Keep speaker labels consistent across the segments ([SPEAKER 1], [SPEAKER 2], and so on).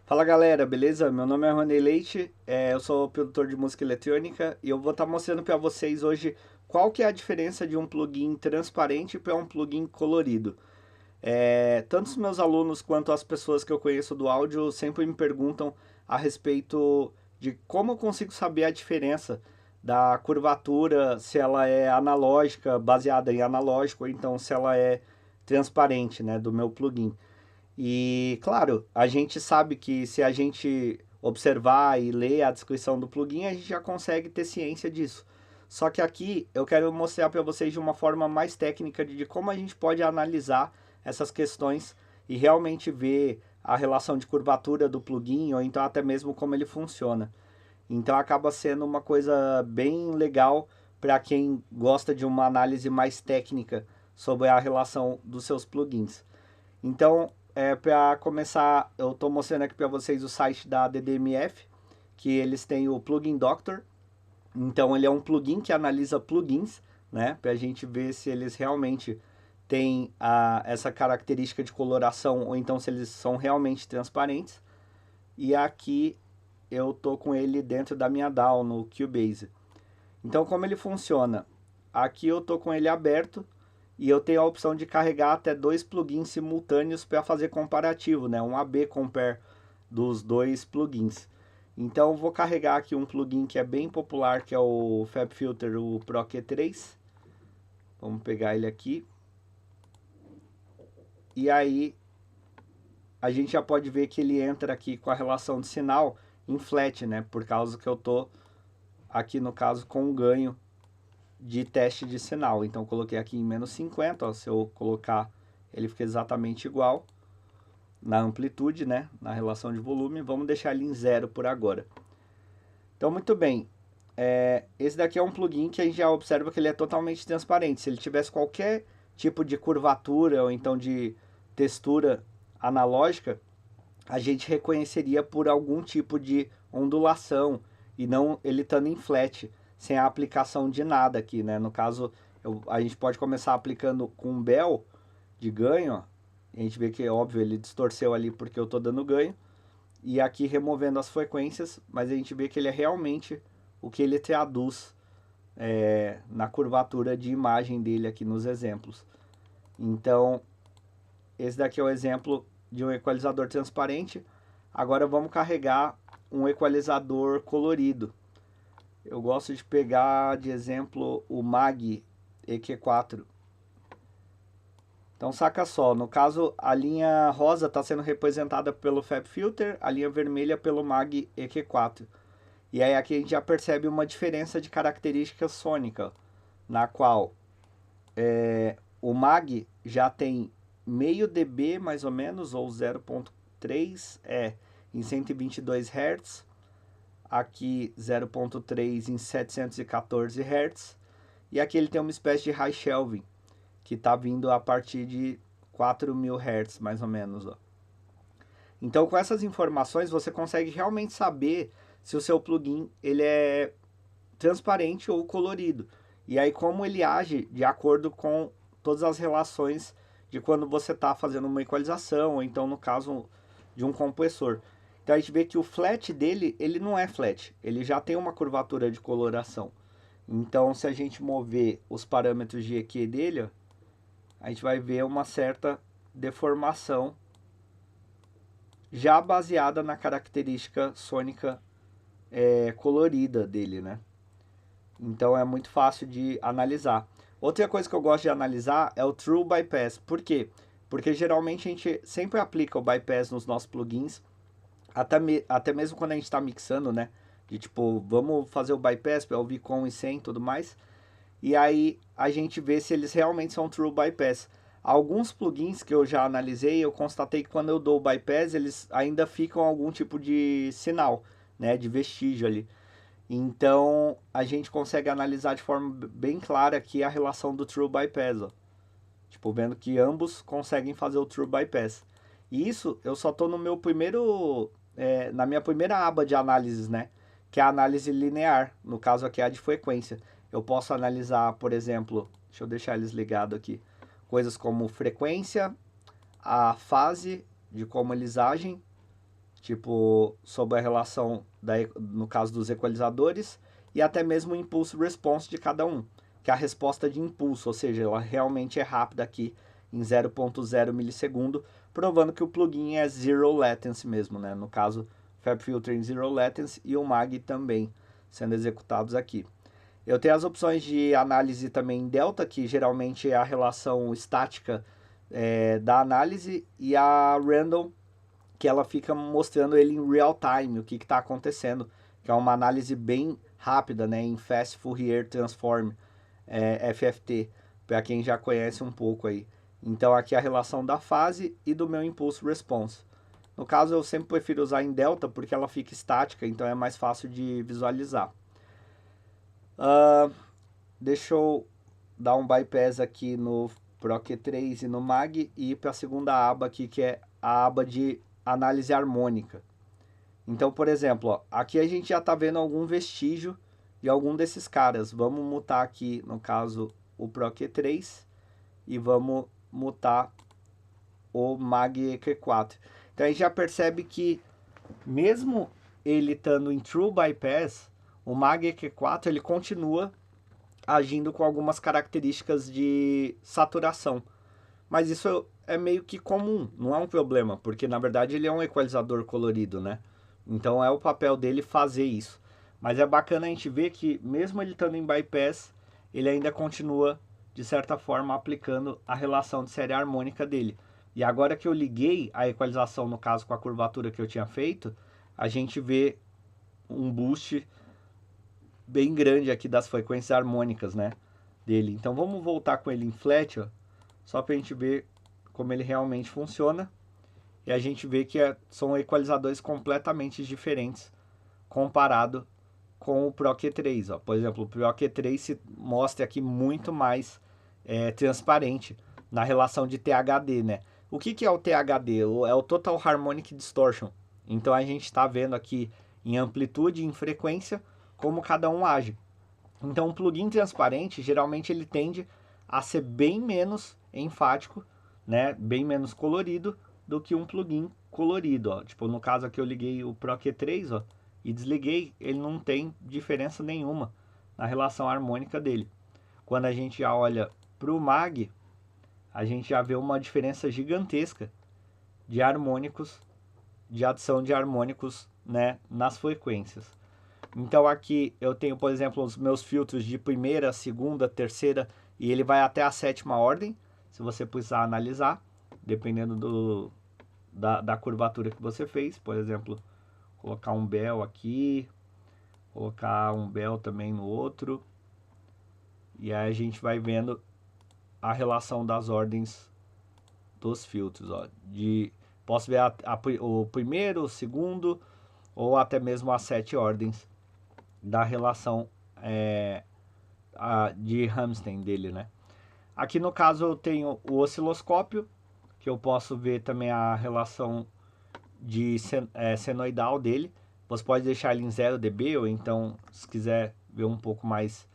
[SPEAKER 1] Fala galera, beleza? Meu nome é Rony Leite, eu sou produtor de música eletrônica e eu vou estar mostrando para vocês hoje qual que é a diferença de um plugin transparente para um plugin colorido. Tanto os meus alunos quanto as pessoas que eu conheço do áudio sempre me perguntam a respeito de como eu consigo saber a diferença da curvatura, se ela é analógica, baseada em analógico, ou então se ela é transparente, né, do meu plugin. E, claro, a gente sabe que se a gente observar e ler a descrição do plugin, a gente já consegue ter ciência disso. Só que aqui eu quero mostrar para vocês de uma forma mais técnica de como a gente pode analisar essas questões e realmente ver a relação de curvatura do plugin ou então até mesmo como ele funciona. Então acaba sendo uma coisa bem legal para quem gosta de uma análise mais técnica sobre a relação dos seus plugins. Então, para começar, eu estou mostrando aqui para vocês o site da DDMF, que eles têm o Plugin Doctor. Então, ele é um plugin que analisa plugins, né, para a gente ver se eles realmente têm essa característica de coloração ou então se eles são realmente transparentes. E aqui eu tô com ele dentro da minha DAW no Cubase. Então, como ele funciona? Aqui eu tô com ele aberto e eu tenho a opção de carregar até dois plugins simultâneos para fazer comparativo, né? Um AB compare dos dois plugins. Então, eu vou carregar aqui um plugin que é bem popular, que é o FabFilter, o Pro Q3. Vamos pegar ele aqui. E aí, a gente já pode ver que ele entra aqui com a relação de sinal em flat, né? Por causa que eu tô aqui no caso com um ganho de teste de sinal. Então coloquei aqui em menos 50, ó, se eu colocar ele fica exatamente igual na amplitude, né, na relação de volume. Vamos deixar ele em zero por agora. Então muito bem, esse daqui é um plugin que a gente já observa que ele é totalmente transparente. Se ele tivesse qualquer tipo de curvatura ou então de textura analógica, a gente reconheceria por algum tipo de ondulação e não ele estando em flat, sem a aplicação de nada aqui, né? No caso, a gente pode começar aplicando com um bel de ganho, ó. A gente vê que, óbvio, ele distorceu ali porque eu estou dando ganho. E aqui removendo as frequências, mas a gente vê que ele é realmente o que ele traduz na curvatura de imagem dele aqui nos exemplos. Então, esse daqui é o exemplo de um equalizador transparente. Agora vamos carregar um equalizador colorido. Eu gosto de pegar de exemplo o MAG EQ4. Então saca só, no caso a linha rosa está sendo representada pelo FabFilter, a linha vermelha pelo MAG EQ4. E aí aqui a gente já percebe uma diferença de característica sônica, na qual o MAG já tem meio dB mais ou menos, ou 0.3 em 122 Hz, aqui 0.3 em 714 Hz, e aqui ele tem uma espécie de high shelving, que está vindo a partir de 4.000 Hz mais ou menos. Ó. Então com essas informações você consegue realmente saber se o seu plugin ele é transparente ou colorido. E aí como ele age de acordo com todas as relações de quando você está fazendo uma equalização, ou então no caso de um compressor. Então a gente vê que o flat dele, ele não é flat, ele já tem uma curvatura de coloração. Então se a gente mover os parâmetros de EQ dele, ó, a gente vai ver uma certa deformação já baseada na característica sônica colorida dele, né? Então é muito fácil de analisar. Outra coisa que eu gosto de analisar é o True Bypass. Por quê? Porque geralmente a gente sempre aplica o bypass nos nossos plugins, até mesmo quando a gente está mixando, né? De tipo, vamos fazer o bypass para ouvir com e sem e tudo mais. E aí a gente vê se eles realmente são True Bypass. Alguns plugins que eu já analisei, eu constatei que quando eu dou o bypass, eles ainda ficam algum tipo de sinal, né? De vestígio ali. Então a gente consegue analisar de forma bem clara aqui a relação do True Bypass, ó. Tipo, vendo que ambos conseguem fazer o True Bypass. E isso eu só estou no meu primeiro, na minha primeira aba de análises, né? Que é a análise linear, no caso aqui é a de frequência. Eu posso analisar, por exemplo, deixa eu deixar eles ligados aqui, coisas como frequência, a fase de como eles agem tipo sobre a relação, no caso dos equalizadores, e até mesmo o impulse response de cada um, que é a resposta de impulso, ou seja, ela realmente é rápida aqui em 0.0 milissegundo, provando que o plugin é zero latency mesmo, né? No caso, FabFilter em zero latency e o Mag também sendo executados aqui. Eu tenho as opções de análise também em delta, que geralmente é a relação estática da análise, e a random, que ela fica mostrando ele em real time, o que está acontecendo, que é uma análise bem rápida, né, em Fast Fourier Transform, FFT, para quem já conhece um pouco aí. Então aqui a relação da fase e do meu impulso response. No caso eu sempre prefiro usar em delta porque ela fica estática, então é mais fácil de visualizar. Deixa eu dar um bypass aqui no Pro Q3 e no Mag e ir para a segunda aba aqui, que é a aba de análise harmônica. Então, por exemplo, ó, aqui a gente já está vendo algum vestígio de algum desses caras. Vamos mutar aqui, no caso, o Pro Q3 e vamos mutar o Mag EQ4. Então a gente já percebe que mesmo ele estando em True Bypass, o Mag EQ4 ele continua agindo com algumas características de saturação. Mas isso é meio que comum, não é um problema, porque na verdade ele é um equalizador colorido, né? Então é o papel dele fazer isso. Mas é bacana a gente ver que mesmo ele estando em bypass, ele ainda continua, de certa forma, aplicando a relação de série harmônica dele. E agora que eu liguei a equalização, no caso com a curvatura que eu tinha feito, a gente vê um boost bem grande aqui das frequências harmônicas, né, dele. Então vamos voltar com ele em flat, ó, só para a gente ver como ele realmente funciona. E a gente vê que são equalizadores completamente diferentes comparado com o Pro Q3. Ó. Por exemplo, o Pro Q3 se mostra aqui muito mais transparente na relação de THD, né? O que é o THD? É o Total Harmonic Distortion. Então a gente está vendo aqui em amplitude e em frequência como cada um age. Então um plugin transparente, geralmente ele tende a ser bem menos enfático, né? Bem menos colorido do que um plugin colorido, ó. Tipo, no caso aqui eu liguei o Pro Q3, ó, e desliguei, ele não tem diferença nenhuma na relação harmônica dele. Quando a gente já olha para o Mag, a gente já vê uma diferença gigantesca de harmônicos, de adição de harmônicos, né, nas frequências. Então aqui eu tenho, por exemplo, os meus filtros de primeira, segunda, terceira, e ele vai até a sétima ordem, se você precisar analisar, dependendo da curvatura que você fez. Por exemplo, colocar um bel aqui, colocar um bel também no outro, e aí a gente vai vendo a relação das ordens dos filtros, ó. Posso ver o primeiro, o segundo, ou até mesmo as 7 ordens da relação de Hamstein dele, né? Aqui no caso eu tenho o osciloscópio, que eu posso ver também a relação de senoidal dele. Você pode deixar ele em 0 dB, ou então, se quiser ver um pouco mais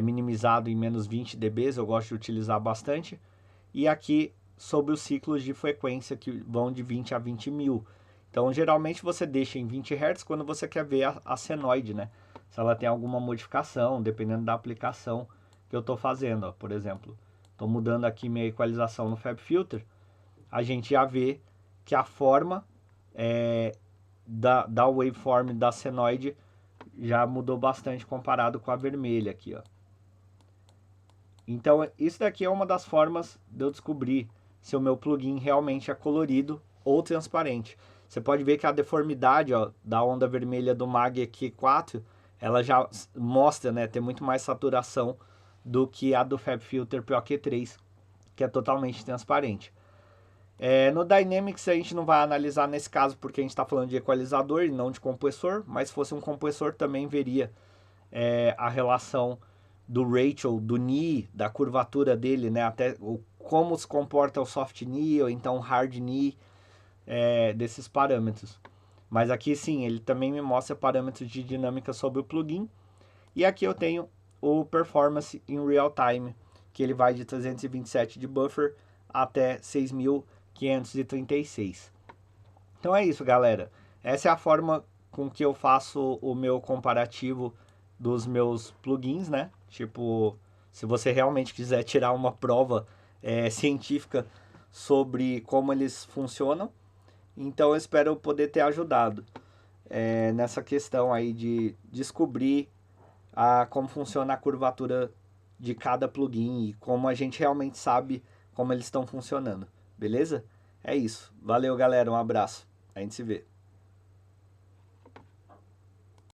[SPEAKER 1] minimizado em menos 20 dB, eu gosto de utilizar bastante. E aqui sobre os ciclos de frequência, que vão de 20 a 20 mil. Então, geralmente você deixa em 20 Hz quando você quer ver a senoide, né? Se ela tem alguma modificação, dependendo da aplicação que eu estou fazendo. Ó. Por exemplo, estou mudando aqui minha equalização no FabFilter, a gente já vê que a forma da waveform da senoide já mudou bastante comparado com a vermelha aqui, ó. Então, isso daqui é uma das formas de eu descobrir se o meu plugin realmente é colorido ou transparente. Você pode ver que a deformidade, ó, da onda vermelha do Mag EQ4, ela já mostra, né, ter muito mais saturação do que a do FabFilter Pro Q3, que é totalmente transparente. No Dynamics a gente não vai analisar nesse caso porque a gente está falando de equalizador e não de compressor, mas se fosse um compressor também veria a relação do ratio, do knee, da curvatura dele, né, até como se comporta o soft knee ou então hard knee, desses parâmetros. Mas aqui sim, ele também me mostra parâmetros de dinâmica sobre o plugin. E aqui eu tenho o performance in real time, que ele vai de 327 de buffer até 6.536. Então é isso, galera. Essa é a forma com que eu faço o meu comparativo dos meus plugins, né? Tipo, se você realmente quiser tirar uma prova científica sobre como eles funcionam, então eu espero poder ter ajudado nessa questão aí de descobrir como funciona a curvatura de cada plugin e como a gente realmente sabe como eles estão funcionando, beleza? É isso. Valeu, galera. Um abraço. A gente se vê.